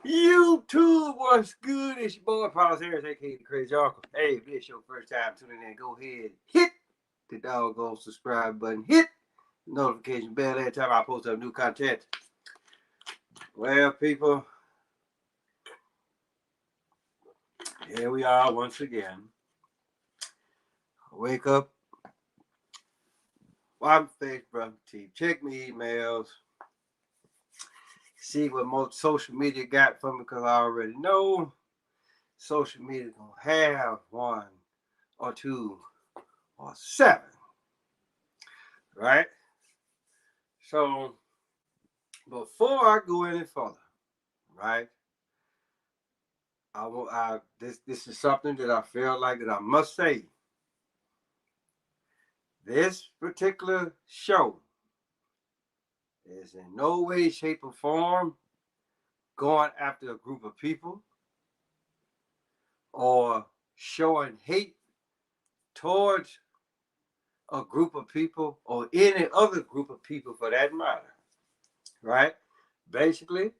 YouTube, what's good? It's your boy, Paulus Harris, aka the Crazy Uncle. Hey, if this your first time tuning in, go ahead, hit the doggone subscribe button, hit the notification bell every time I post up new content. Well, people, here we are once again. Wake up, wipe my face, brush my teeth, check my emails, see what most social media got for me, because I already know social media gonna have one or two or seven, right? So before I go any further, right? This is something that I feel like that I must say. This particular show is in no way, shape, or form going after a group of people or showing hate towards a group of people or any other group of people for that matter, right? Basically,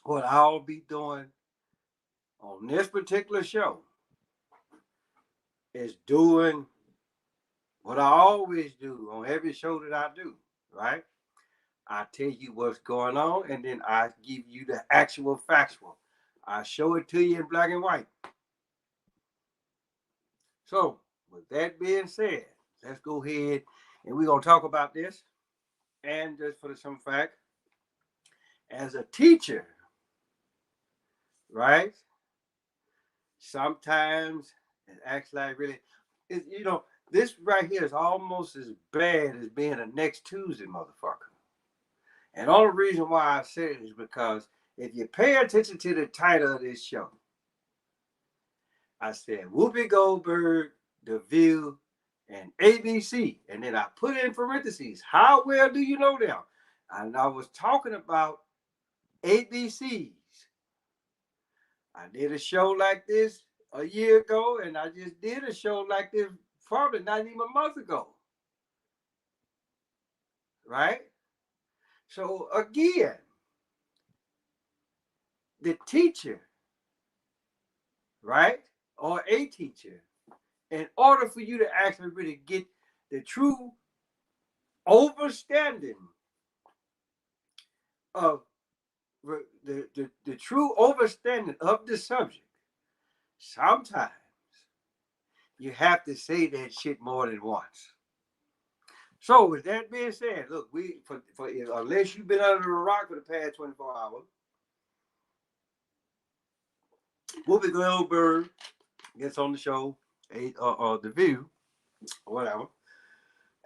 what I'll be doing on this particular show is doing what I always do on every show that I do, right? I tell you what's going on, and then I give you the actual factual. I show it to you in black and white. So, with that being said, let's go ahead and we're going to talk about this. And just for the some fact, as a teacher, right? Sometimes it acts like really, this right here is almost as bad as being a next Tuesday motherfucker. And the only reason why I say it is because if you pay attention to the title of this show, I said Whoopi Goldberg, The View, and ABC. And then I put in parentheses, how well do you know them? And I was talking about ABCs. I did a show like this a year ago, and I just did a show like this probably not even a month ago. Right? So again, the teacher, right? Or a teacher, in order for you to actually really get the true understanding of the true understanding of the subject, sometimes you have to say that shit more than once. So with that being said, look, for unless you've been under a rock for the past 24 hours, Whoopi Goldberg gets on the show, The View, or whatever,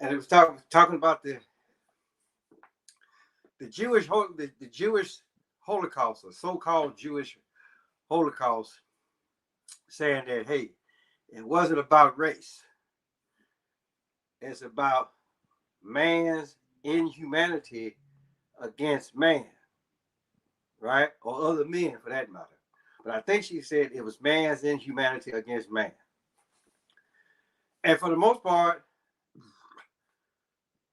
and it was talking about the Jewish Holocaust, or so-called Jewish Holocaust, saying that hey, it wasn't about race. It's about man's inhumanity against man, right? Or other men for that matter. But I think she said it was man's inhumanity against man. And for the most part,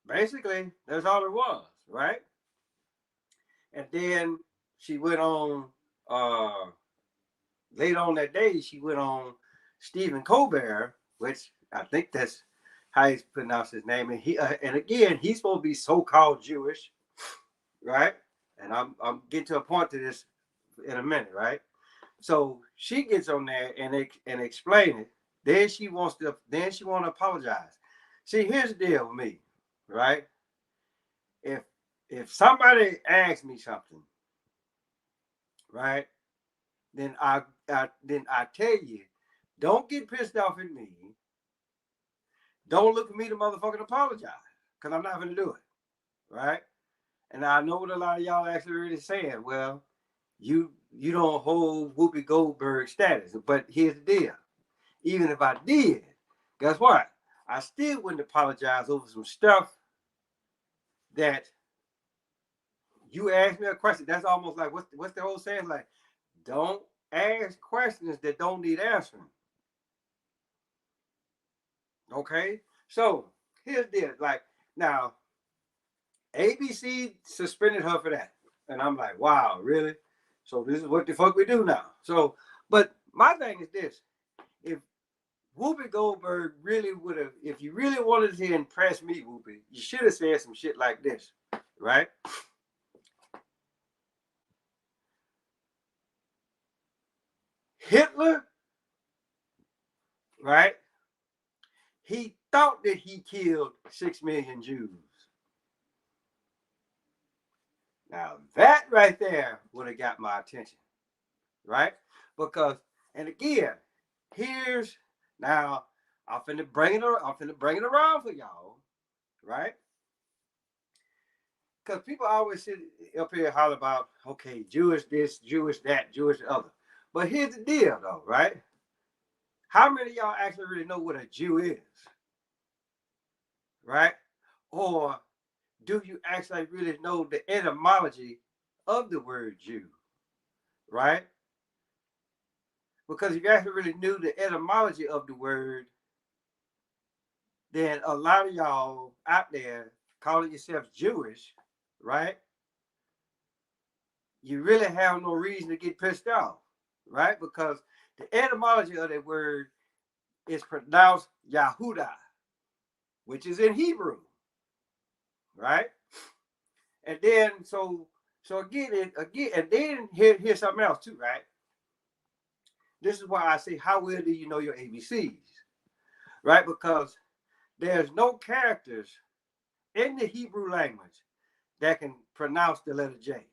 basically, that's all it was, right? And then she went on, later on that day, she went on Stephen Colbert, which I think that's how he's pronounced his name. And again, he's supposed to be so-called Jewish, right? And I'm getting to a point to this in a minute, right? So she gets on there and explain it. Then she want to apologize. See, here's the deal with me, right? If somebody asks me something, right, then I tell you, don't get pissed off at me. Don't look at me to motherfucking apologize, because I'm not gonna do it, right? And I know what a lot of y'all actually really saying. Well, you don't hold Whoopi Goldberg status. But here's the deal. Even if I did, guess what? I still wouldn't apologize over some stuff that you asked me a question. That's almost like what's the whole saying? Like, don't ask questions that don't need answering. Okay? So here's the deal. Like, now, ABC suspended her for that. And I'm like, wow, really? So this is what the fuck we do now. So, but my thing is this: if Whoopi Goldberg really would have, if you really wanted to impress me, Whoopi, you should have said some shit like this, right? Hitler, right? He thought that he killed 6 million Jews. Now that right there would have got my attention, right? Because, and again, here's now I'm finna bring it around for y'all, right? Because people always sit up here and holler about, okay, Jewish this, Jewish that, Jewish the other. But here's the deal, though, right? How many of y'all actually really know what a Jew is, right? Or do you actually really know the etymology of the word Jew, right? Because if you actually really knew the etymology of the word, then a lot of y'all out there calling yourselves Jewish, right? You really have no reason to get pissed off, right? Because the etymology of that word is pronounced Yahudah, which is in Hebrew, right? And then and then here's something else too, right? This is why I say, how well do you know your ABCs, right? Because there's no characters in the Hebrew language that can pronounce the letter J.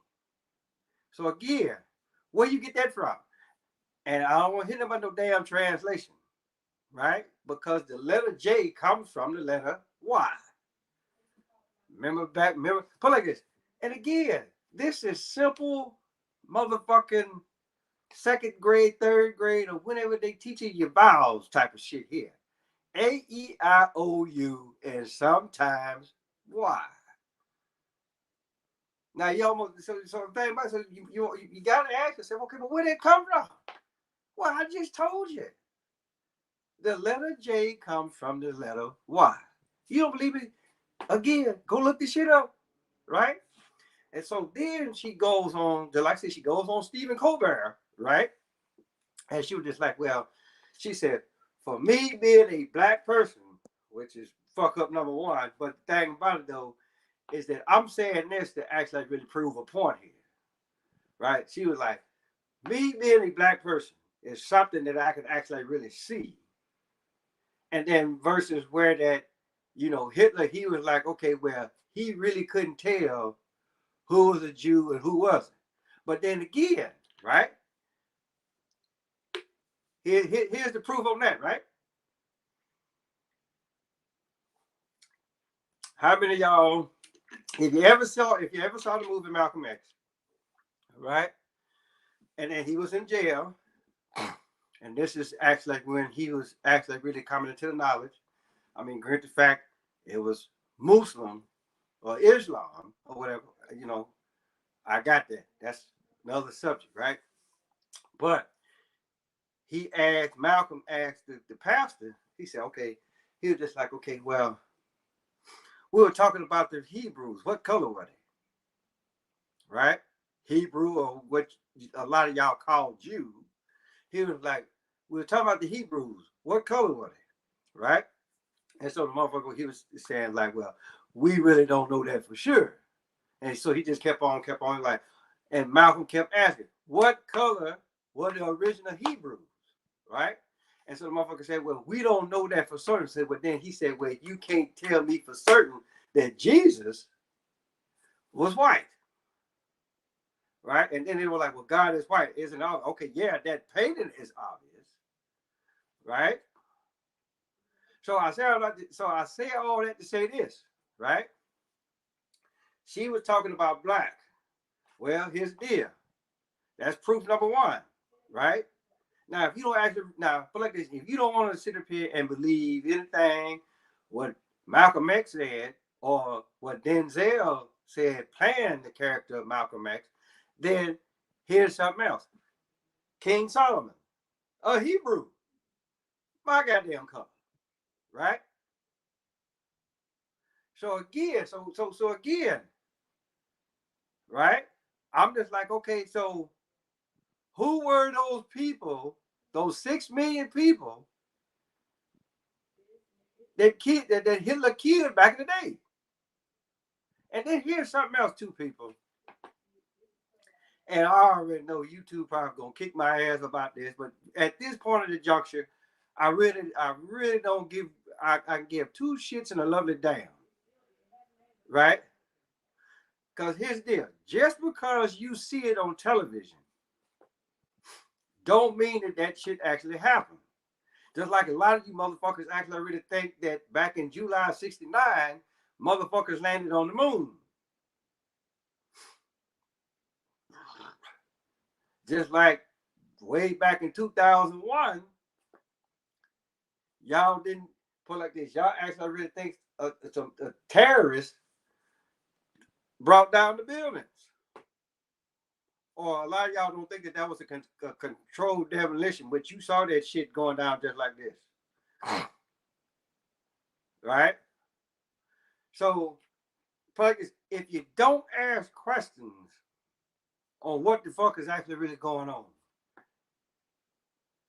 So again, where you get that from? And I don't want to hit about no damn translation, right? Because the letter J comes from the letter Y. Remember, put like this. And again, this is simple motherfucking second grade, third grade, or whenever they teaching you vowels type of shit here. A-E-I-O-U and sometimes Y. Now you almost so the thing about so you gotta ask yourself, okay, but where did it come from? Well, I just told you. The letter J comes from the letter Y. You don't believe it? Again, go look this shit up, right? And so then she goes on, like I said, she goes on Stephen Colbert, right? And she was just like, well, she said, for me being a black person, which is fuck up number one, but the thing about it though, is that I'm saying this to actually really prove a point here, right? She was like, me being a black person is something that I can actually really see. And then versus where that, Hitler, he was like, okay, well, he really couldn't tell who was a Jew and who wasn't. But then again, right? Here's the proof on that, right? How many of y'all, if you ever saw the movie Malcolm X, right? And then he was in jail, and this is actually like when he was actually really coming into the knowledge. I mean, granted the fact it was Muslim or Islam or whatever, I got that. That's another subject, right? But Malcolm asked the pastor, he said, okay, he was just like, okay, well, we were talking about the Hebrews. What color were they? Right? Hebrew, or what a lot of y'all call Jew. He was like, we were talking about the Hebrews. What color were they? Right? And so the motherfucker, he was saying like, well, we really don't know that for sure. And so he just kept on like, and Malcolm kept asking, what color were the original Hebrews? Right? And so the motherfucker said, well, we don't know that for certain. Said, but then he said, well, you can't tell me for certain that Jesus was white. Right? And then they were like, well, God is white. Isn't obvious? Okay, yeah, that painting is obvious. Right? So I say all that to say this, right? She was talking about black. Well, here's the deal. That's proof number one, right? Now, if you don't actually but like this, if you don't want to sit up here and believe anything what Malcolm X said or what Denzel said playing the character of Malcolm X, then here's something else. King Solomon, a Hebrew, my goddamn color, right? So again, so again, right? I'm just like, okay, so Who were those people, those 6 million people that Hitler killed back in the day? And then here's something else too, people. And I already know YouTube probably gonna kick my ass about this, but at this point of the juncture, I really don't give I give 2 shits and a lovely damn. Right? Because here's the deal. Just because you see it on television don't mean that shit actually happened. Just like a lot of you motherfuckers actually really think that back in July '69, motherfuckers landed on the moon. Just like way back in 2001, y'all didn't put like this. Y'all actually really think some terrorists brought down the buildings. Or a lot of y'all don't think that was a controlled demolition, but you saw that shit going down just like this. Right? So, if you don't ask questions on what the fuck is actually really going on,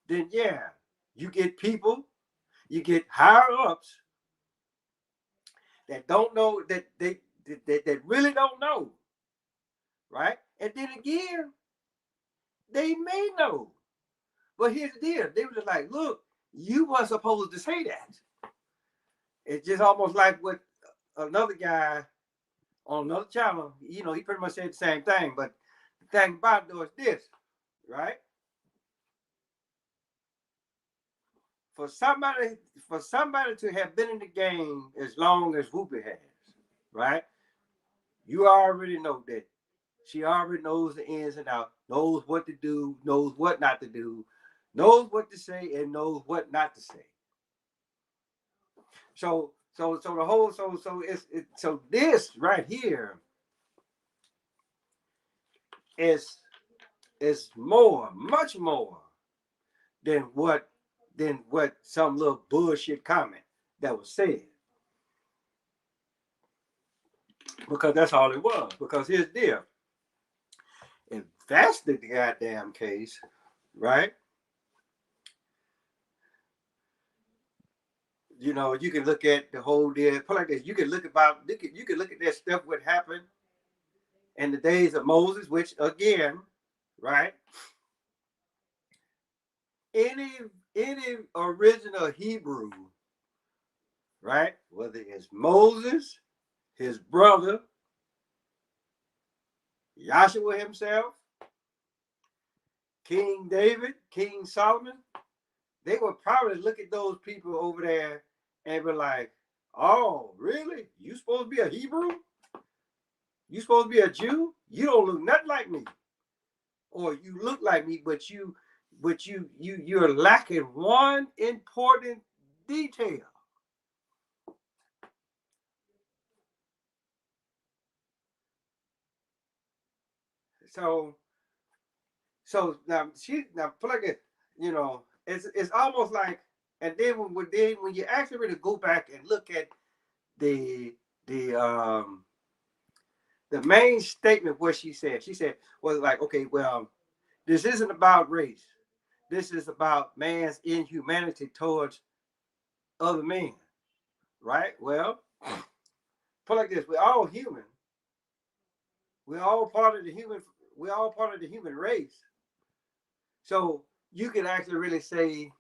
then yeah, you get people, you get higher ups that don't know, that really don't know, right? And then again, they may know, but here's the deal: they were just like, "Look, you weren't supposed to say that." It's just almost like what another guy on another channel, he pretty much said the same thing. But the thing about it is this, right? For somebody to have been in the game as long as Whoopi has, right? You already know that she already knows the ins and outs, knows what to do, knows what not to do, knows what to say, and knows what not to say. So this right here is much more than what some little bullshit comment that was said. Because that's all it was. Because here's the deal. If that's the goddamn case, right? You can look at the whole deal. Put like this. You can look at that stuff what happened in the days of Moses, which again, right? Any original Hebrew, right? Whether it's Moses, his brother, Joshua himself, King David, King Solomon, they would probably look at those people over there and be like, "Oh, really? You supposed to be a Hebrew? You supposed to be a Jew? You don't look nothing like me, or you look like me, but you're lacking one important detail." So now put like it, it's almost like, and then when you actually really go back and look at the main statement, what she said was like, okay, well, this isn't about race. This is about man's inhumanity towards other men, right? Well, put like this: we're all human. We're all part of the human. We're all part of the human race. So you can actually really say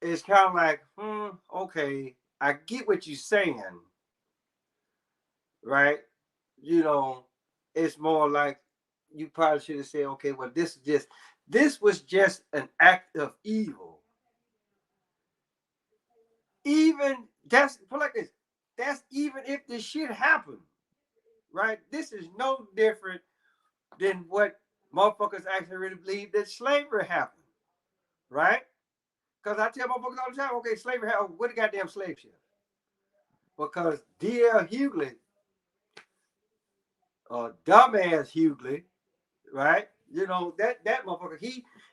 it's kind of like, okay, I get what you're saying, right? It's more like you probably should have said, okay, well, this was just an act of evil. Even that's like this. That's even if this shit happened, right? This is no different than what motherfuckers actually really believe that slavery happened, right? Because I tell motherfuckers all the time, okay, slavery happened. What the goddamn slave ship? Because D.L. Hughley, dumbass Hughley, right? That motherfucker.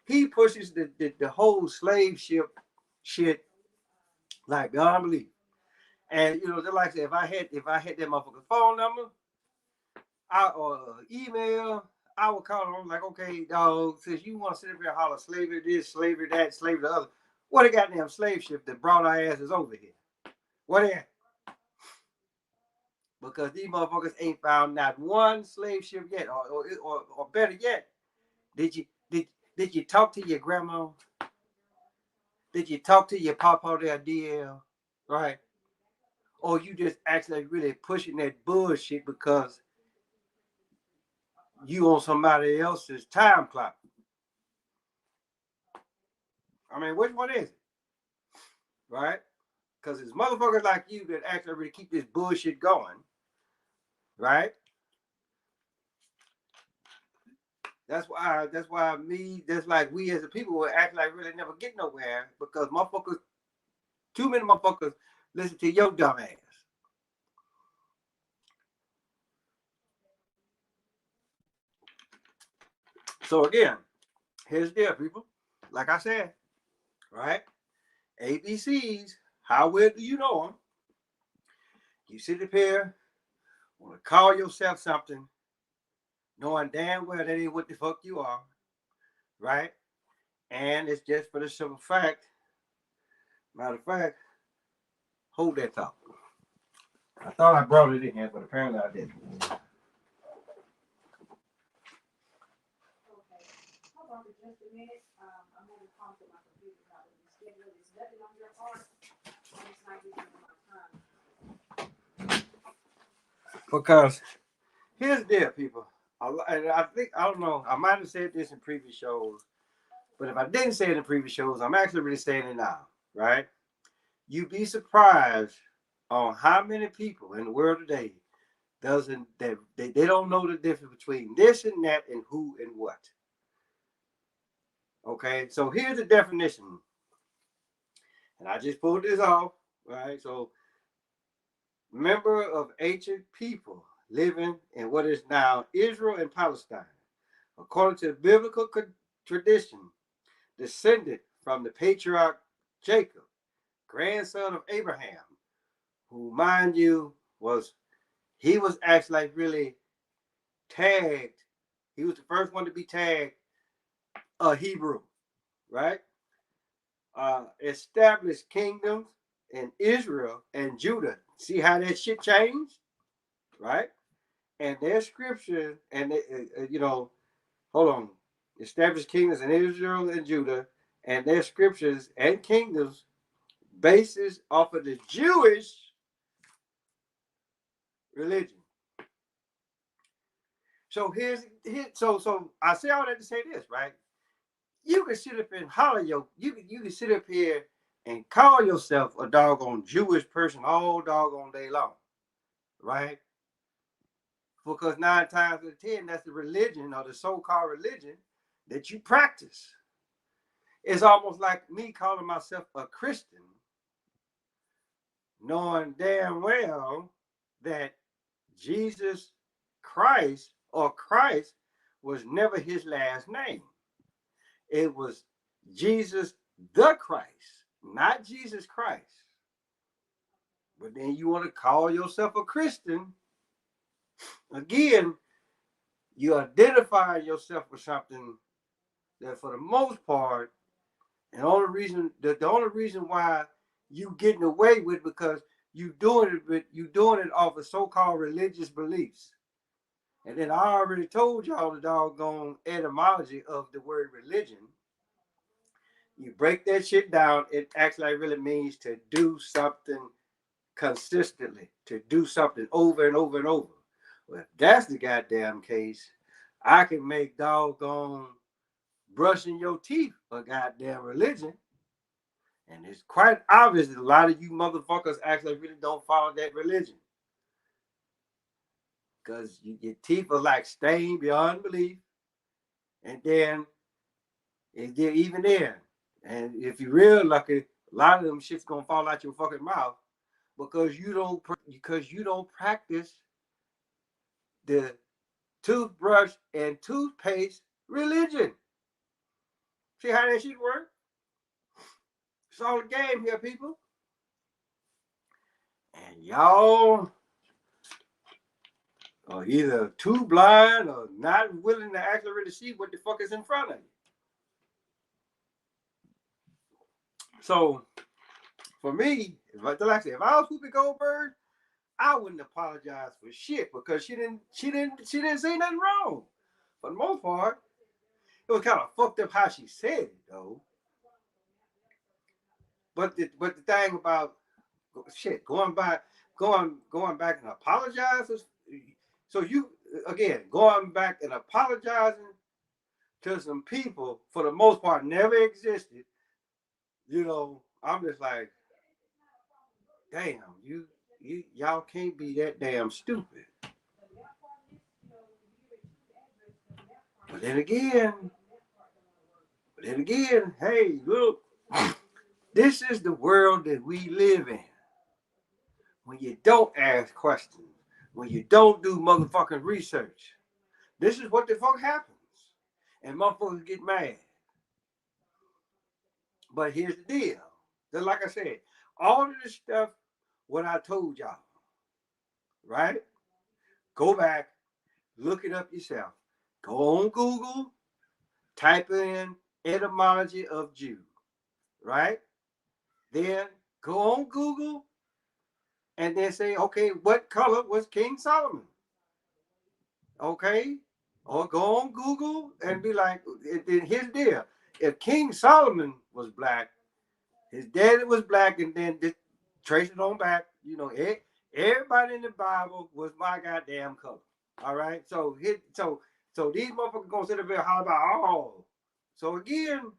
He pushes the whole slave ship shit like beyond belief. And just like I said, if I had that motherfucker's phone number, or email, I would call them like, okay, dog, since you want to sit up here and holler slavery this, slavery that, slavery the other, what a goddamn slave ship that brought our asses over here? What is? Because these motherfuckers ain't found not one slave ship yet, or better yet, did you did you talk to your grandma? Did you talk to your papa there, DL? Right? Or you just actually really pushing that bullshit because you on somebody else's time clock? I mean, which one is it? Right? Because it's motherfuckers like you that actually really keep this bullshit going. Right? That's like we as a people will act like really never get nowhere because motherfuckers, too many motherfuckers listen to your dumb ass. So again, here's the deal, people. Like I said, right? ABCs, how well do you know them? You sit up here, want to call yourself something, knowing damn well that ain't what the fuck you are, right? And it's just for the simple fact, matter of fact, hold that thought. I thought I brought it in here, but apparently I didn't. Okay. Hold on for just a minute. I'm going to talk to my computer about it. Schedule is nothing on your part. It's not giving my time. Because here's the deal, people. I think, I don't know, I might have said this in previous shows, but if I didn't say it in previous shows, I'm actually really saying it now, right? You'd be surprised on how many people in the world today doesn't they don't know the difference between this and that and who and what. Okay, so here's the definition, and I just pulled this off, right? So, member of ancient people living in what is now Israel and Palestine, according to the biblical tradition, descended from the patriarch Jacob, grandson of Abraham, who, mind you, he was actually like really tagged. He was the first one to be tagged a Hebrew, right? Established kingdoms in Israel and Judah. See how that shit changed, right? And their scripture, and hold on, established kingdoms in Israel and Judah, and their scriptures and kingdoms basis off of the Jewish religion. So so I say all that to say this, right? You can sit up and holler you can sit up here and call yourself a doggone Jewish person all doggone day long, right? Because 9 times out of 10, that's the religion or the so-called religion that you practice. It's almost like me calling myself a Christian, knowing damn well that Jesus Christ or Christ was never his last name. It was Jesus the Christ, not Jesus Christ. But then you want to call yourself a Christian. Again, you identify yourself with something that for the most part, and the only reason why you getting away with because you doing it off of so-called religious beliefs. And then I already told y'all the doggone etymology of the word religion. You break that shit down, it actually really means to do something consistently, to do something over and over and over. Well, if that's the goddamn case, I can make doggone brushing your teeth a goddamn religion. And it's quite obvious that a lot of you motherfuckers actually really don't follow that religion. Because your teeth are like stained beyond belief. And then, even there. And if you're real lucky, a lot of them shit's gonna fall out your fucking mouth because you don't practice the toothbrush and toothpaste religion. See how that shit work? It's all a game here, people. And y'all or either too blind or not willing to actually really see what the fuck is in front of you. So for me, like I said, if I was Whoopi Goldberg, I wouldn't apologize for shit because she didn't say nothing wrong. For the most part, it was kind of fucked up how she said it though. But the thing about shit going back and apologizing. So you again going back and apologizing to some people for the most part never existed. I'm just like, damn, y'all can't be that damn stupid. But then again, hey, look, this is the world that we live in. When you don't ask questions, when you don't do motherfucking research, this is what the fuck happens. And motherfuckers get mad. But here's the deal. Just like I said, all of this stuff, what I told y'all, right? Go back, look it up yourself. Go on Google, type in etymology of Jew, right? Then go on Google and then say, okay, what color was King Solomon? Okay? Or go on Google and be like, then here's the deal. If King Solomon was black, his daddy was black, and then trace it on back. Everybody in the Bible was my goddamn color. All right. So these motherfuckers gonna sit up here and holler about So again,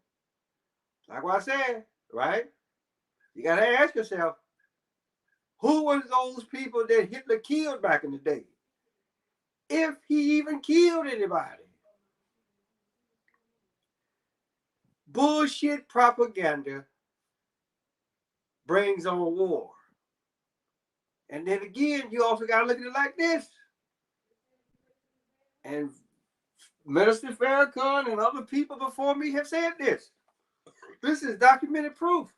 like what I said, right? You gotta ask yourself, who was those people that Hitler killed back in the day? If he even killed anybody. Bullshit propaganda brings on war. And then again, you also got to look at it like this. And Minister Farrakhan and other people before me have said this. This is documented proof.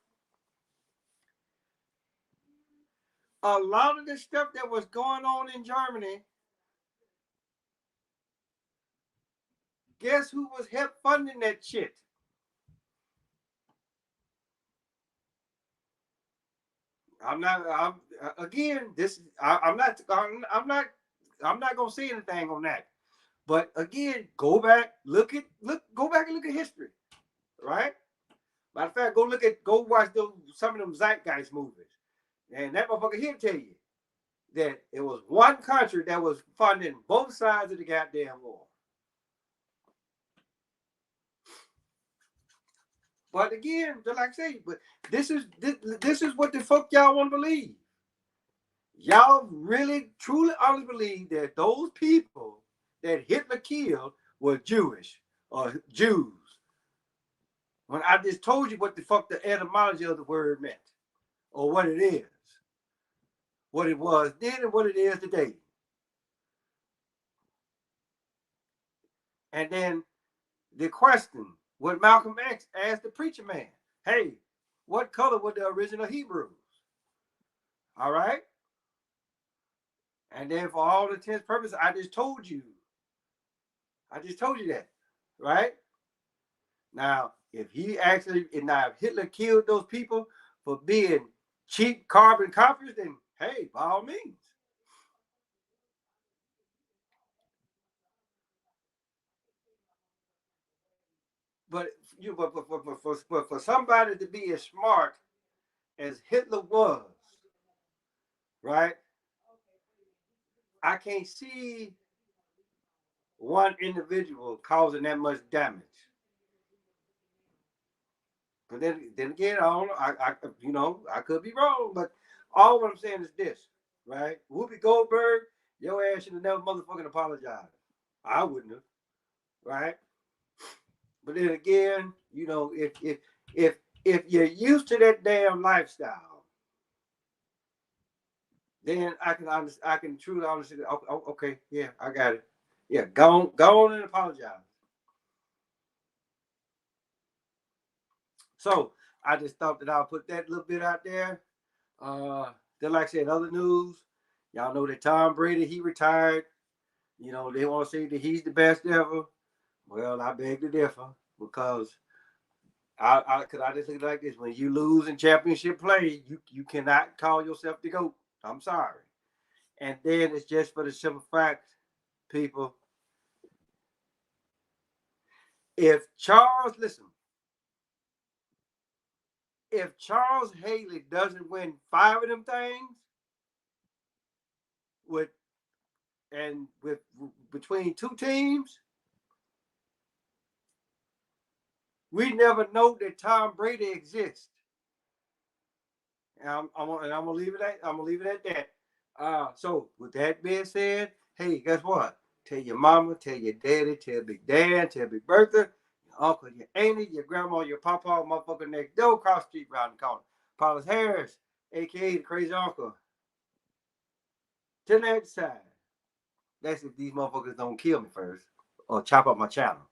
A lot of the stuff that was going on in Germany, guess who was help funding that shit? I'm not. Again. This. I'm not. I'm not gonna say anything on that. But again, go back, go back and look at history, right? Matter of fact, go watch some of them Zeitgeist movies, and that motherfucker he'll tell you that it was one country that was funding both sides of the goddamn war. But again, just like I say, but this is what the fuck y'all want to believe. Y'all really, truly, honestly believe that those people that Hitler killed were Jewish or Jews. When I just told you what the fuck the etymology of the word meant, or what it is, what it was then and what it is today. And then the question, what Malcolm X asked the preacher man, hey, what color were the original Hebrews? All right? And then for all intents and purposes, I just told you that, right? Now, if Hitler killed those people for being cheap carbon copies, then hey, by all means. But for somebody to be as smart as Hitler was, right? I can't see one individual causing that much damage. But then again, I don't know. I could be wrong, but all what I'm saying is this, right? Whoopi Goldberg, your ass should have never motherfucking apologized. I wouldn't have, right? But then again, if you're used to that damn lifestyle, then I can truly understand. Okay, yeah, I got it. Yeah, go on and apologize. So I just thought that I'll put that little bit out there. Then, like I said, other news, y'all know that Tom Brady, he retired. You know, they want to say that he's the best ever. Well, I beg to differ because could I just look like this: when you lose in championship play, you cannot call yourself the GOAT. I'm sorry. And then it's just for the simple fact, people. If Charles, listen, if Charles Haley doesn't win 5 of them things with with between 2 teams, we never know that Tom Brady exists. And I'm gonna leave it at that. So with that being said, hey, guess what? Tell your mama, tell your daddy, tell Big Dan, tell Big Bertha, your uncle, your auntie, your grandma, your papa, motherfucker next door, cross the street, round the corner. Paulus Harris, aka the crazy uncle. To that side. That's if these motherfuckers don't kill me first or chop up my channel.